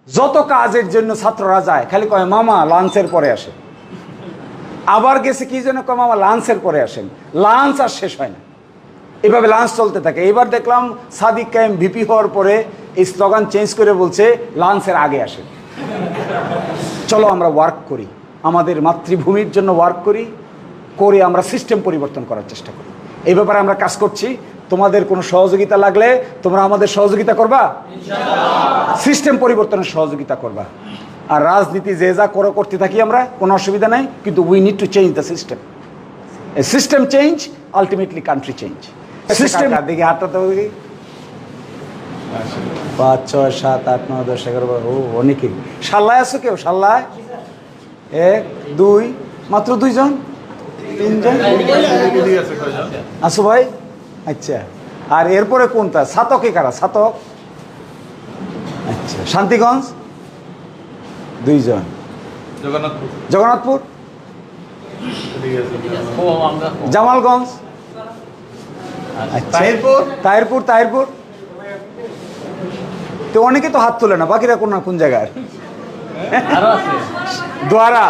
যত কাজের জন্য ছাত্ররা যায় খালি কয় মামা লাঞ্চের পরে আসে, আবার গেছে কি জন্য কয় মামা লাঞ্চের পরে আসেন, লাঞ্চ আর শেষ হয় না, এভাবে লাঞ্চ চলতে থাকে। এবার দেখলাম সাদিক কায়েম ভিপি হওয়ার পরে এই স্লোগান চেঞ্জ করে বলছে লাঞ্চের আগে আসেন। চলো আমরা ওয়ার্ক করি, আমাদের মাতৃভূমির জন্য ওয়ার্ক করি, করে আমরা সিস্টেম পরিবর্তন করার চেষ্টা করি। এই ব্যাপারে আমরা কাজ করছি। তোমাদের কোনো সহযোগিতা লাগলে তোমরা আমাদের সহযোগিতা করবা, সিস্টেম পরিবর্তনের সহযোগিতা করবা। আর রাজনীতি যে যা করতে থাকি আমরা, কোনো অসুবিধা নাই, কিন্তু we need to change the system. System change ultimately country change. System দেখি হাতটা তো 5, 6, 7, 8, 9, 10, 11, 12, ও অনেকেই। সাল্লায় আছো কেউ? সাল্লায় 1, 2, মাত্র 2 জন 3 জন আছো ভাই? আচ্ছা, আর এরপরে কোনটা? ছাতকে কারা? ছাতক, আচ্ছা। শান্তিগঞ্জ 2 জন, জগন্নাথপুর, জামালগঞ্জ, তাহিরপুর, তো অনেকে তো হাত তোলে না, বাকিরা কোন জায়গায়? দোয়ারা,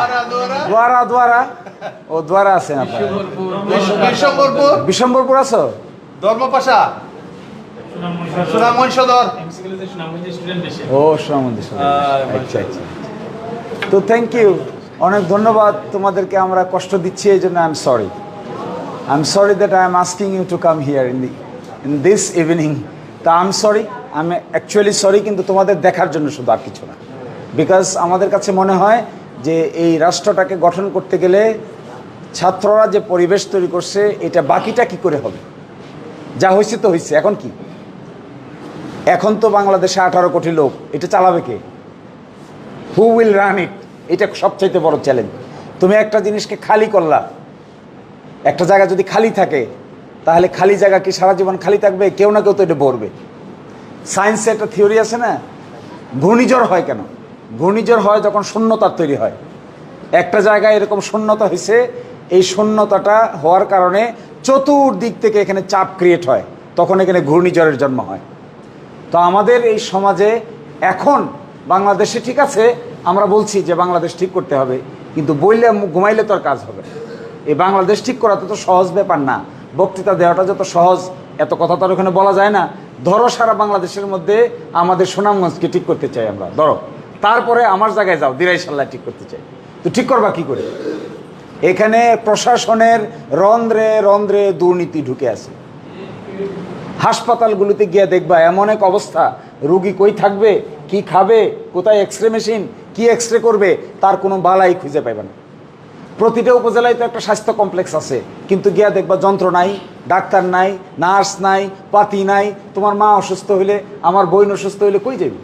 ও দোয়ারা আছেন আপনার, বিশম্বরপুর আছো, ধর্মপাশা, সুনামগঞ্জ সদর, ও সুনামগঞ্জ সদর, আচ্ছা আচ্ছা। তো থ্যাংক ইউ, অনেক ধন্যবাদ তোমাদেরকে। আমরা কষ্ট দিচ্ছি এই জন্য I am sorry that I am asking you to come here in this evening. তা আই এম সরি, আমি অ্যাকচুয়ালি সরি, কিন্তু তোমাদের দেখার জন্য শুধু, আর কিছু না। বিকজ আমাদের কাছে মনে হয় যে এই রাষ্ট্রটাকে গঠন করতে গেলে ছাত্ররা যে পরিবেশ তৈরি করছে, এটা বাকিটা কি করে হবে? যা হয়েছে তো হয়েছে, এখন কি? এখন তো বাংলাদেশে 18 কোটি লোক, এটা চালাবে কে? হু উইল রান ইট? এটা সবচাইতে বড় চ্যালেঞ্জ। তুমি একটা জিনিসকে খালি করলা, একটা জায়গা যদি খালি থাকে, তাহলে খালি জায়গা কি সারা জীবন খালি থাকবে? কেউ না কেউ তো এটা ভরবে। সায়েন্সে একটা থিওরি আছে না, ঘূর্ণিঝড় হয় কেন? ঘূর্ণিঝড় হয় যখন শূন্যতা তৈরি হয়। একটা জায়গায় এরকম শূন্যতা হয়েছে, এই শূন্যতাটা হওয়ার কারণে চতুর্দিক থেকে এখানে চাপ ক্রিয়েট হয়, তখন এখানে ঘূর্ণিঝড়ের জন্ম হয়। তো আমাদের এই সমাজে এখন বাংলাদেশে ঠিক আছে, আমরা বলছি যে বাংলাদেশ ঠিক করতে হবে, কিন্তু বললে ঘুমাইলে তো আর কাজ হবে না। এই বাংলাদেশ ঠিক করা তো সহজ ব্যাপার না। বক্তৃতা দেওয়াটা যত সহজ, এত কথা তো আর ওখানে বলা যায় না। ধরো সারা বাংলাদেশের মধ্যে আমাদের সুনামগঞ্জকে ঠিক করতে চাই আমরা, ধরো, তারপরে আমার জায়গায় যাও দিরাইশাল্লাহ ঠিক করতে চাই, তো ঠিক করবা কি করে? এখানে প্রশাসনের রন্ধ্রে রন্ধ্রে দুর্নীতি ঢুকে আছে। হাসপাতালগুলোতে গিয়ে দেখবা এমন এক অবস্থা, রুগী কই থাকবে, কি খাবে, কোথায় এক্সরে মেশিন, কি এক্সরে করবে, তার কোনো বালাই খুঁজে পাইবে না। প্রতিটা উপজেলায় তো একটা স্বাস্থ্য কমপ্লেক্স আছে, কিন্তু গিয়া দেখবা যন্ত্র নাই, ডাক্তার নাই, নার্স নাই, পাতি নাই। তোমার মা অসুস্থ হইলে, আমার বোন অসুস্থ হইলে কই যাবি?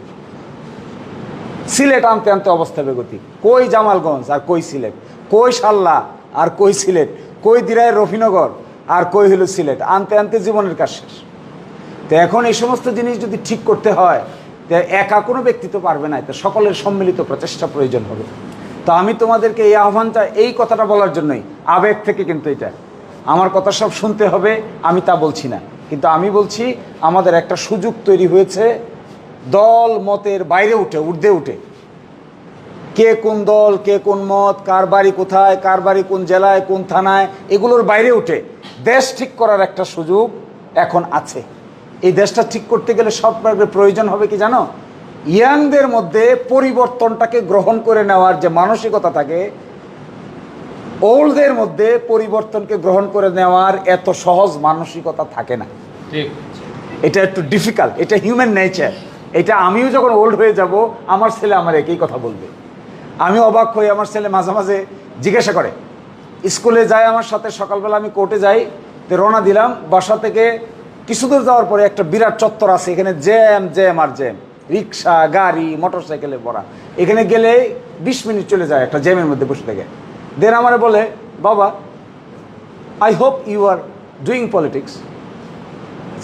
সিলেট আনতে আনতে অবস্থা বেগতি, কই জামালগঞ্জ আর কই সিলেট, কই সাল্লা আর কই সিলেট, কই দিরায়ের রফিনগর আর কই হলো সিলেট, আনতে আনতে জীবনের কাজ শেষ। তো এখন এই সমস্ত জিনিস যদি ঠিক করতে হয়, তো একা কোনো ব্যক্তি তো পারবে না, তো সকলের সম্মিলিত প্রচেষ্টা প্রয়োজন হবে। তো আমি তোমাদেরকে এই আহ্বানটা, এই কথাটা বলার জন্যই, আবেগ থেকে, কিন্তু এটা আমার কথা সব শুনতে হবে আমি তা বলছি না, কিন্তু আমি বলছি আমাদের একটা সুযোগ তৈরি হয়েছে দল মতের বাইরে ঊর্ধ্বে উঠে, কে কোন দল, কে কোন মত, কার বাড়ি কোথায়, কার বাড়ি কোন জেলায়, কোন থানায়, এগুলোর বাইরে উঠে দেশ ঠিক করার একটা সুযোগ এখন আছে। এই দেশটা ঠিক করতে গেলে সব প্রয়োজন হবে কি জানো? ইয়াংদের মধ্যে পরিবর্তনটাকে গ্রহণ করে নেওয়ার যে মানসিকতা থাকে, ওল্ডদের মধ্যে পরিবর্তনকে গ্রহণ করে নেওয়ার এত সহজ মানসিকতা থাকে না। এটা একটু ডিফিকাল্ট, এটা হিউম্যান নেচার। এটা আমিও যখন ওল্ড হয়ে যাব, আমার ছেলে আমার একই কথা বলবে। আমি অবাক হই, আমার ছেলে মাঝে মাঝে জিজ্ঞাসা করে, স্কুলে যায় আমার সাথে, সকালবেলা আমি কোর্টে যাই, তো রওনা দিলাম, বাসা থেকে কিছু দূর যাওয়ার পরে একটা বিরাট চত্বর আছে, এখানে জ্যাম জ্যাম আর জ্যাম, রিক্সা, গাড়ি, মোটর সাইকেলে ভরা। এখানে গেলে 20 মিনিট চলে যায় একটা জ্যামের মধ্যে বসে থেকে। দেন আমারে বলে, বাবা, I hope you are doing politics.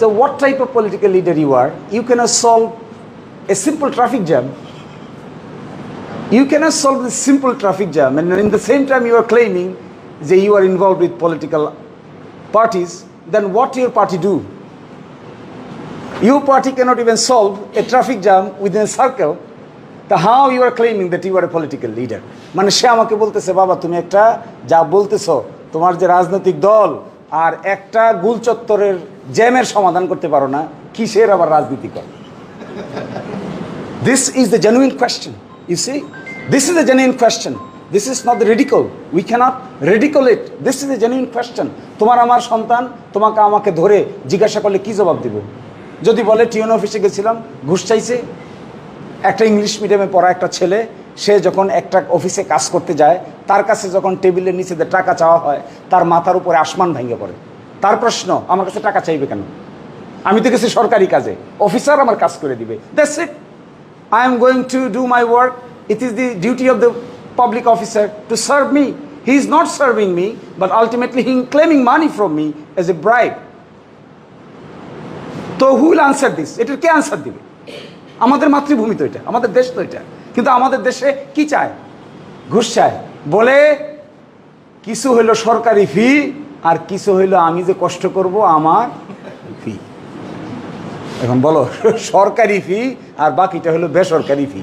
So what type of political leader you are? You cannot solve a simple traffic jam. You cannot solve the simple traffic jam, and in the same time you are claiming that you are involved with political parties. Then what your party do? Your party cannot even solve a traffic jam within a circle. তা how you are claiming that you are a political leader, মানে সে আমাকে বলতেছে বাবা তুমি একটা যা বলতেছো তোমার যে রাজনৈতিক দল আর একটা গুলচত্বরের জ্যামের সমাধান করতে পারো না, কিসের আবার রাজনীতি করো? This is the genuine question. You see, this is the genuine question. This is not the ridicule. We cannot ridicule it. This is the genuine question. তোমার আমার সন্তান তোমাকে আমাকে ধরে জিজ্ঞাসা করলে কি জবাব দিব? যদি বলে টিউন অফিসে গেছিলাম ঘুষ চাইছে, একটা ইংলিশ মিডিয়ামে পড়া একটা ছেলে সে যখন একটা অফিসে কাজ করতে যায় তার কাছে যখন টেবিলের নিচে টাকা চাওয়া হয় তার মাথার উপরে আসমান ভেঙে পড়ে। তার প্রশ্ন আমার কাছে টাকা চাইবে কেন? আমি তো গেছি সরকারি কাজে, অফিসার আমার কাজ করে দিবে। That's it. I am going to do my work. It is the duty of the public officer to serve me. He is not serving me, but ultimately he is claiming money from me as a bribe. So who will answer this? It K answer দিবে? আমাদের মাতৃভূমি তো এটা, আমাদের দেশ তো এটা, কিন্তু আমাদের দেশে কি চায়? ঘুষ চায়। বলে কিছু হইলো সরকারি ফি আর কিছু হইলো আমি যে কষ্ট করব আমার ফি। এখন বলো সরকারি ফি আর বাকিটা হলো বেসরকারি ফি।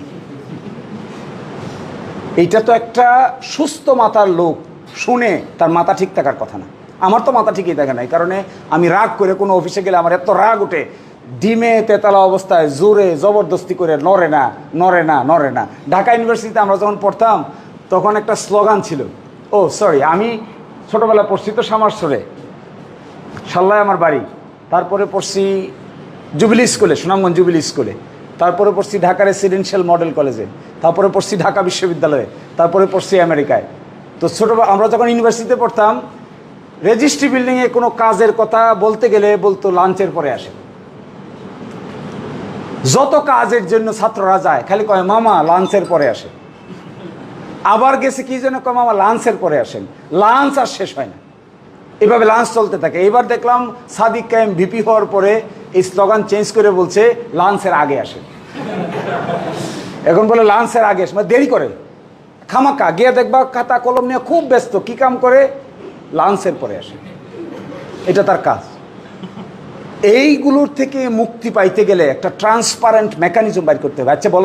এইটা তো একটা সুস্থ মাথার লোক শুনে তার মাথা ঠিক থাকার কথা না। আমার তো মাথা ঠিকই থাকে না, এই কারণে আমি রাগ করে কোনো অফিসে গেলে আমার এত রাগ ওঠে, ডিমে তেতালা অবস্থায় জোরে জবরদস্তি করে নড়ে না নড়ে না নড়ে না। ঢাকা ইউনিভার্সিটিতে আমরা যখন পড়তাম তখন একটা স্লোগান ছিল, ও সরি আমি ছোটোবেলা পড়ছি তো সামারসরে, সাল্লায় আমার বাড়ি, তারপরে পড়ছি জুবিলি স্কুলে, সুনামগঞ্জ জুবিলি স্কুলে, তারপরে পড়ছি ঢাকা রেসিডেন্সিয়াল মডেল কলেজে, তারপরে পড়ছি ঢাকা বিশ্ববিদ্যালয়ে, তারপরে পড়ছি আমেরিকায়। তো ছোটোবেলা আমরা যখন ইউনিভার্সিটিতে পড়তাম রেজিস্ট্রি বিল্ডিংয়ে কোনো কাজের কথা বলতে গেলে বলতো লাঞ্চের পরে আসে। যত কাজের জন্য ছাত্ররা যায় খালি কয় মামা লাঞ্চের পরে আসে। আবার গেছে কি যেন কয় মামা লাঞ্চের পরে আসেন, লাঞ্চ আর শেষ হয় না, এভাবে লাঞ্চ চলতে থাকে। এবার দেখলাম সাদিক কায়েম ভিপি হওয়ার পরে এই স্লোগান চেঞ্জ করে বলছে লাঞ্চের আগে আসে। এখন বলে লাঞ্চের আগে আসে, মানে দেরি করে খামাকা, গিয়ে দেখবা খাতা কলম নিয়ে খুব ব্যস্ত, কি কাম করে? লাঞ্চের পরে আসে, এটা তার কাজ। এইগুলোর থেকে মুক্তি পাইতে গেলে একটা ট্রান্সপারেন্ট মেকানিজম বাইর করতে হবে। আচ্ছা বলো